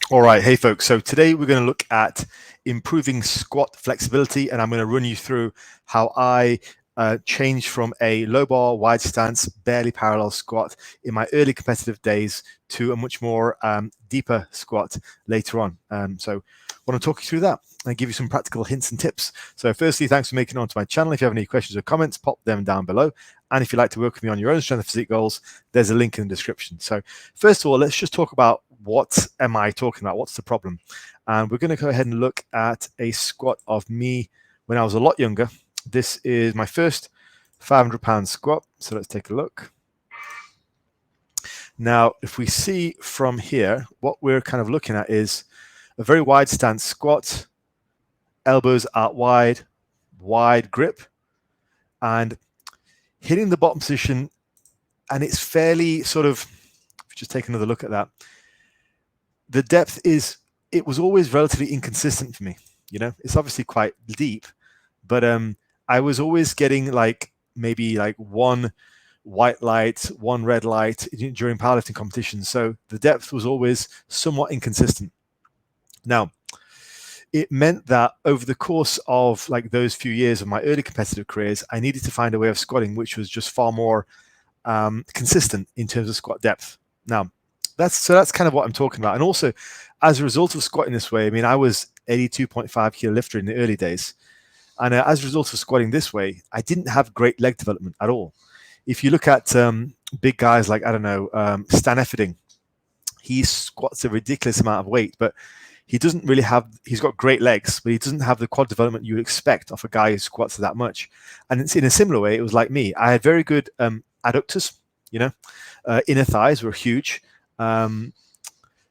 All right, hey folks. So today we're going to look at improving squat flexibility, and I'm going to run you through how I changed from a low bar, wide stance, barely parallel squat in my early competitive days to a much more deeper squat later on. So I want to talk you through that and give you some practical hints and tips. So firstly, thanks for making it onto my channel. If you have any questions or comments, pop them down below. And if you'd like to work with me on your own strength and physique goals, there's a link in the description. So first of all, let's just talk about what am I talking about? What's the problem? And we're going to go ahead and look at a squat of me when I was a lot younger. This is my first 500-pound squat. So let's take a look. Now, if we see from here, what we're kind of looking at is a very wide stance squat, elbows out wide, wide grip, and hitting the bottom position. And it's fairly sort of, just take another look at that. The depth is, it was always relatively inconsistent for me. You know, it's obviously quite deep, but I was always getting like maybe like one white light, one red light during powerlifting competitions. So the depth was always somewhat inconsistent. Now, it meant that over the course of like those few years of my early competitive careers, I needed to find a way of squatting which was just far more consistent in terms of squat depth. Now, that's kind of what I'm talking about. And also, as a result of squatting this way, I mean, I was 82.5 kilo lifter in the early days. And as a result of squatting this way, I didn't have great leg development at all. If you look at big guys like, I don't know, Stan Efferding, he squats a ridiculous amount of weight, but he doesn't really have, he's got great legs, but he doesn't have the quad development you would expect of a guy who squats that much. And it's in a similar way, it was like me. I had very good adductors, you know, inner thighs were huge.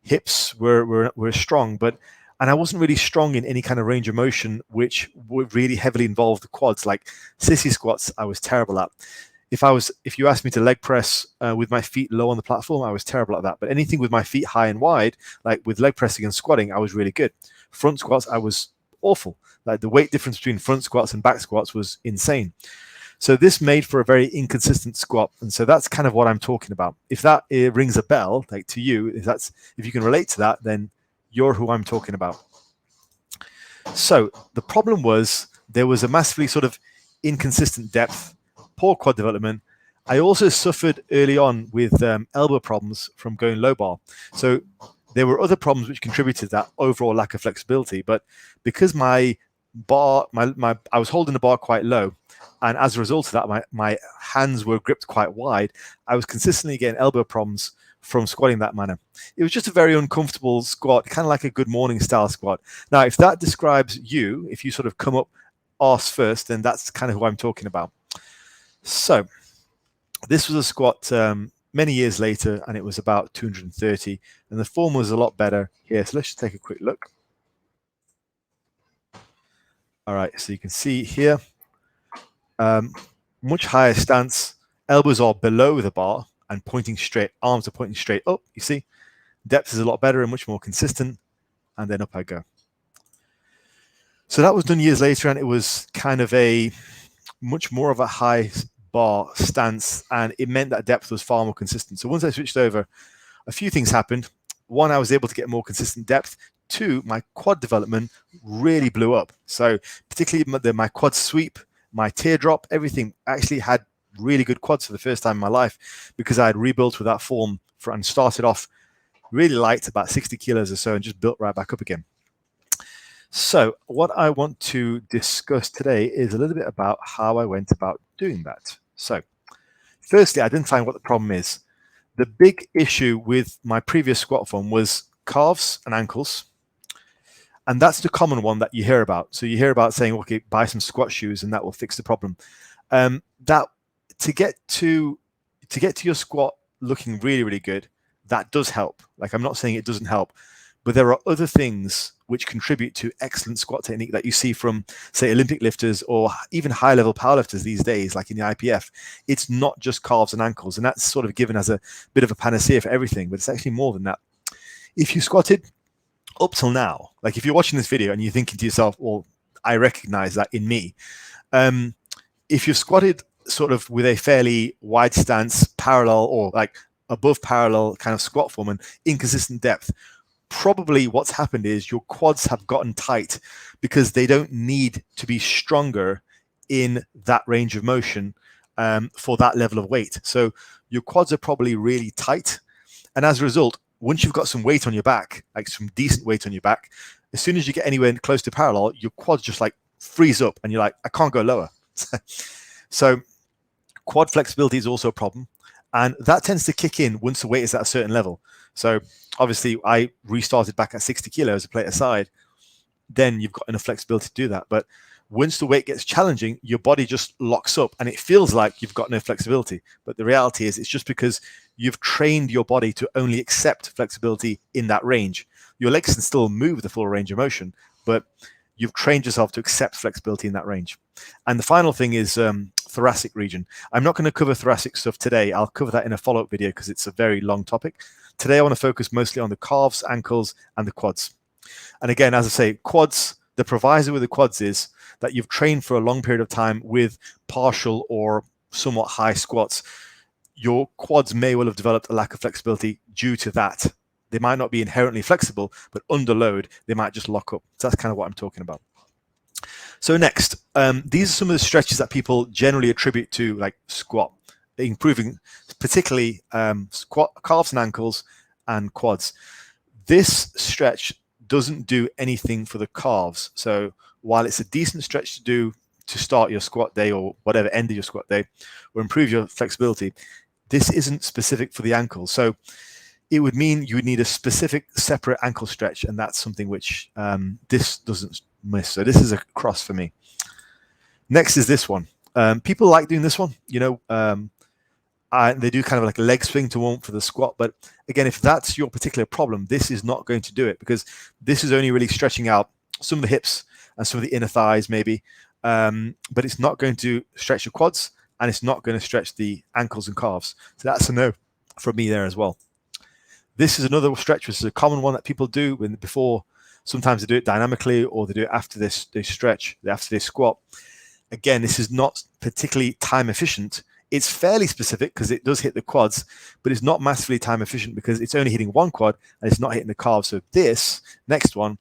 Hips were strong, and I wasn't really strong in any kind of range of motion, which would really heavily involve the quads. Like sissy squats, I was terrible at. If you asked me to leg press with my feet low on the platform, I was terrible at that. But anything with my feet high and wide, like with leg pressing and squatting, I was really good. Front squats, I was awful. Like the weight difference between front squats and back squats was insane. So this made for a very inconsistent squat. And so that's kind of what I'm talking about. If that rings a bell, like to you, if you can relate to that, then you're who I'm talking about. So the problem was there was a massively sort of inconsistent depth, poor quad development. I also suffered early on with elbow problems from going low bar. So there were other problems which contributed to that overall lack of flexibility. But because my bar, I was holding the bar quite low, and as a result of that, my hands were gripped quite wide. I was consistently getting elbow problems from squatting that manner. It was just a very uncomfortable squat, kind of like a good morning style squat. Now, if that describes you, if you sort of come up arse first, then that's kind of who I'm talking about. So this was a squat many years later, and it was about 230, and the form was a lot better here. So let's just take a quick look. All right, so you can see here, much higher stance, elbows are below the bar and pointing straight, arms are pointing straight up. You see, depth is a lot better and much more consistent, and then up I go. So that was done years later, and it was kind of a much more of a high bar stance, and it meant that depth was far more consistent. So once I switched over, a few things happened. One, I was able to get more consistent depth. Two, my quad development really blew up. So particularly my quad sweep, my teardrop, everything actually had really good quads for the first time in my life, because I had rebuilt with that form and started off really light, about 60 kilos or so, and just built right back up again. So what I want to discuss today is a little bit about how I went about doing that. So firstly, identifying what the problem is. The big issue with my previous squat form was calves and ankles. And that's the common one that you hear about. So you hear about saying, okay, buy some squat shoes and that will fix the problem. That to get to your squat looking really, really good, that does help. Like, I'm not saying it doesn't help, but there are other things which contribute to excellent squat technique that you see from, say, Olympic lifters or even high-level powerlifters these days, like in the IPF. It's not just calves and ankles, and that's sort of given as a bit of a panacea for everything, but it's actually more than that. If you squatted up till now, like if you're watching this video and you're thinking to yourself, well, I recognize that in me. If you've squatted sort of with a fairly wide stance, parallel or like above parallel kind of squat form and inconsistent depth, probably what's happened is your quads have gotten tight because they don't need to be stronger in that range of motion for that level of weight. So your quads are probably really tight. And as a result, once you've got some weight on your back, like some decent weight on your back, as soon as you get anywhere close to parallel, your quads just like freeze up and you're like, I can't go lower. So quad flexibility is also a problem. And that tends to kick in once the weight is at a certain level. So obviously I restarted back at 60 kilos, a plate aside, then you've got enough flexibility to do that. But once the weight gets challenging, your body just locks up and it feels like you've got no flexibility. But the reality is it's just because you've trained your body to only accept flexibility in that range. Your legs can still move the full range of motion, but you've trained yourself to accept flexibility in that range. And the final thing is thoracic region. I'm not going to cover thoracic stuff today. I'll cover that in a follow-up video because it's a very long topic. Today, I want to focus mostly on the calves, ankles, and the quads. And again, as I say, quads, the proviso with the quads is that you've trained for a long period of time with partial or somewhat high squats. Your quads may well have developed a lack of flexibility due to that. They might not be inherently flexible, but under load, they might just lock up. So that's kind of what I'm talking about. So next, these are some of the stretches that people generally attribute to like squat, improving particularly calves and ankles and quads. This stretch doesn't do anything for the calves. So while it's a decent stretch to do to start your squat day or whatever end of your squat day or improve your flexibility, this isn't specific for the ankles. So it would mean you would need a specific separate ankle stretch, and that's something which this doesn't miss. So this is a cross for me. Next is this one. People like doing this one, you know, they do kind of like a leg swing to warm for the squat. But again, if that's your particular problem, this is not going to do it because this is only really stretching out some of the hips and some of the inner thighs maybe, but it's not going to stretch your quads and it's not going to stretch the ankles and calves. So that's a no from me there as well. This is another stretch, which is a common one that people do before. Sometimes they do it dynamically or they do it after they stretch, after they squat. Again, this is not particularly time efficient. It's fairly specific because it does hit the quads, but it's not massively time efficient because it's only hitting one quad and it's not hitting the calves. So this next one,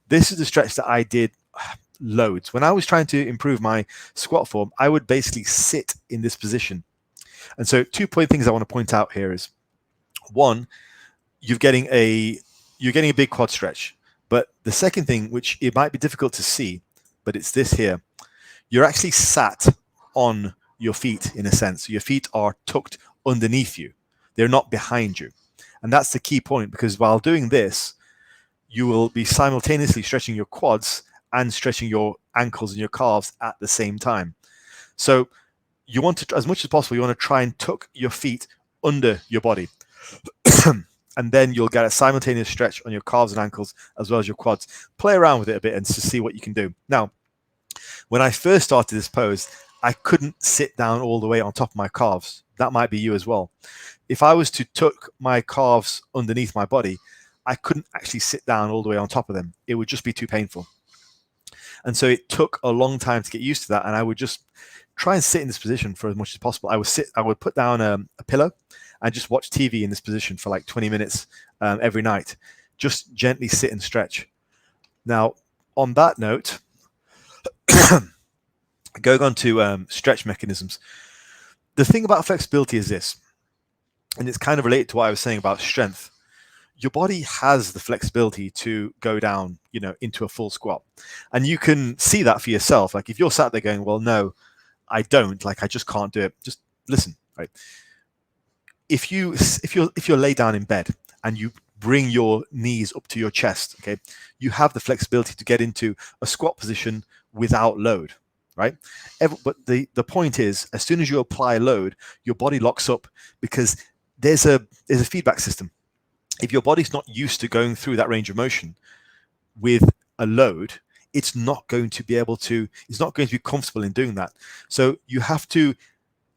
this is the stretch that I did loads. When I was trying to improve my squat form, I would basically sit in this position. And so 2 things I want to point out here is, one, you're getting a big quad stretch. But the second thing, which it might be difficult to see, but it's this here. You're actually sat on your feet in a sense. Your feet are tucked underneath you. They're not behind you. And that's the key point, because while doing this, you will be simultaneously stretching your quads and stretching your ankles and your calves at the same time. So you want to, as much as possible, you want to try and tuck your feet under your body. And then you'll get a simultaneous stretch on your calves and ankles as well as your quads. Play around with it a bit and to see what you can do. Now, when I first started this pose, I couldn't sit down all the way on top of my calves. That might be you as well. If I was to tuck my calves underneath my body, I couldn't actually sit down all the way on top of them. It would just be too painful. And so it took a long time to get used to that. And I would just try and sit in this position for as much as possible. I would put down a pillow and just watch TV in this position for like 20 minutes every night. Just gently sit and stretch. Now, on that note, going on to stretch mechanisms. The thing about flexibility is this, and it's kind of related to what I was saying about strength. Your body has the flexibility to go down, you know, into a full squat. And you can see that for yourself. Like if you're sat there going, well, no, I don't, like I just can't do it. Just listen, right? If you're laid down in bed and you bring your knees up to your chest, okay, you have the flexibility to get into a squat position without load, right? But the point is, as soon as you apply load, your body locks up because there's a feedback system. If your body's not used to going through that range of motion with a load, it's not going to be comfortable in doing that. So you have to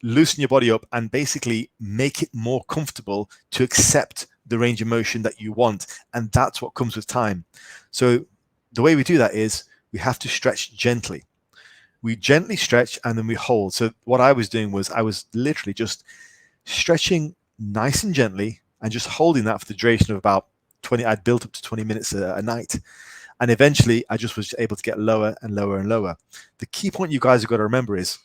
loosen your body up and basically make it more comfortable to accept the range of motion that you want. And that's what comes with time. So the way we do that is we have to stretch gently. We gently stretch and then we hold. So what I was doing was I was literally just stretching nice and gently and just holding that for the duration of about I'd built up to 20 minutes a night. And eventually I just was able to get lower and lower and lower. The key point you guys have got to remember is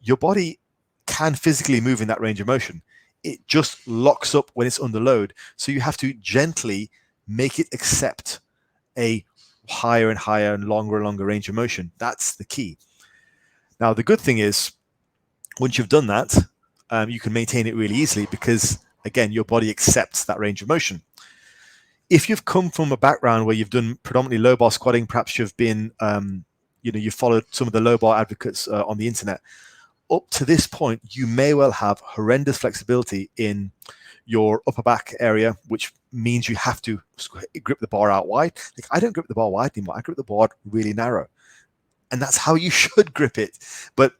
your body can physically move in that range of motion. It just locks up when it's under load. So you have to gently make it accept a higher and higher and longer range of motion. That's the key. Now, the good thing is, once you've done that, you can maintain it really easily because, again, your body accepts that range of motion. If you've come from a background where you've done predominantly low bar squatting, perhaps you've been, you've followed some of the low bar advocates on the internet, up to this point, you may well have horrendous flexibility in your upper back area, which means you have to grip the bar out wide. Like, I don't grip the bar wide anymore. I grip the bar really narrow. And that's how you should grip it. But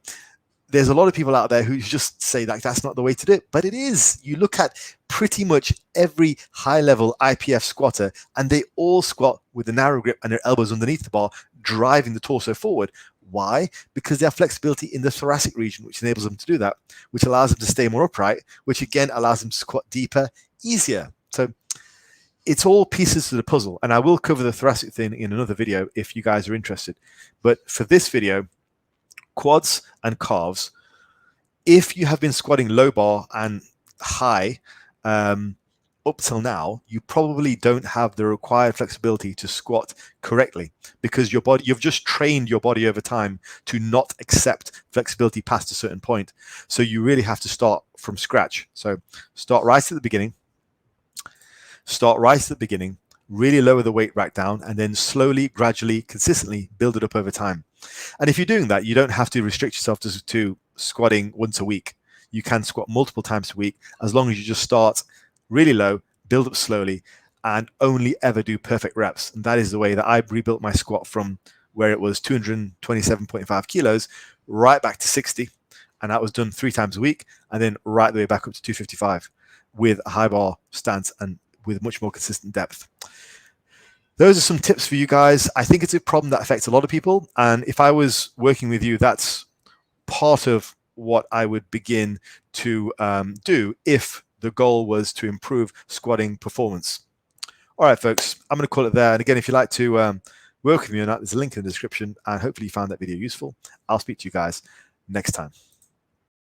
there's a lot of people out there who just say that that's not the way to do it. But it is. You look at pretty much every high-level IPF squatter, and they all squat with a narrow grip and their elbows underneath the bar, driving the torso forward. Why? Because they have flexibility in the thoracic region, which enables them to do that, which allows them to stay more upright, which again allows them to squat deeper, easier. So it's all pieces to the puzzle. And I will cover the thoracic thing in another video if you guys are interested. But for this video, quads and calves, if you have been squatting low bar and high up till now, you probably don't have the required flexibility to squat correctly because your body, you've just trained your body over time to not accept flexibility past a certain point. So you really have to start from scratch. So start right at the beginning. Really lower the weight rack down, and then slowly, gradually, consistently build it up over time. And if you're doing that, you don't have to restrict yourself to squatting once a week. You can squat multiple times a week as long as you just start really low, build up slowly, and only ever do perfect reps. And that is the way that I rebuilt my squat from where it was 227.5 kilos right back to 60. And that was done 3 times a week, and then right the way back up to 255 with a high bar stance and with much more consistent depth. Those are some tips for you guys. I think it's a problem that affects a lot of people. And if I was working with you, that's part of what I would begin to do if the goal was to improve squatting performance. All right, folks, I'm going to call it there. And again, if you'd like to work with me on that, there's a link in the description. And hopefully you found that video useful. I'll speak to you guys next time.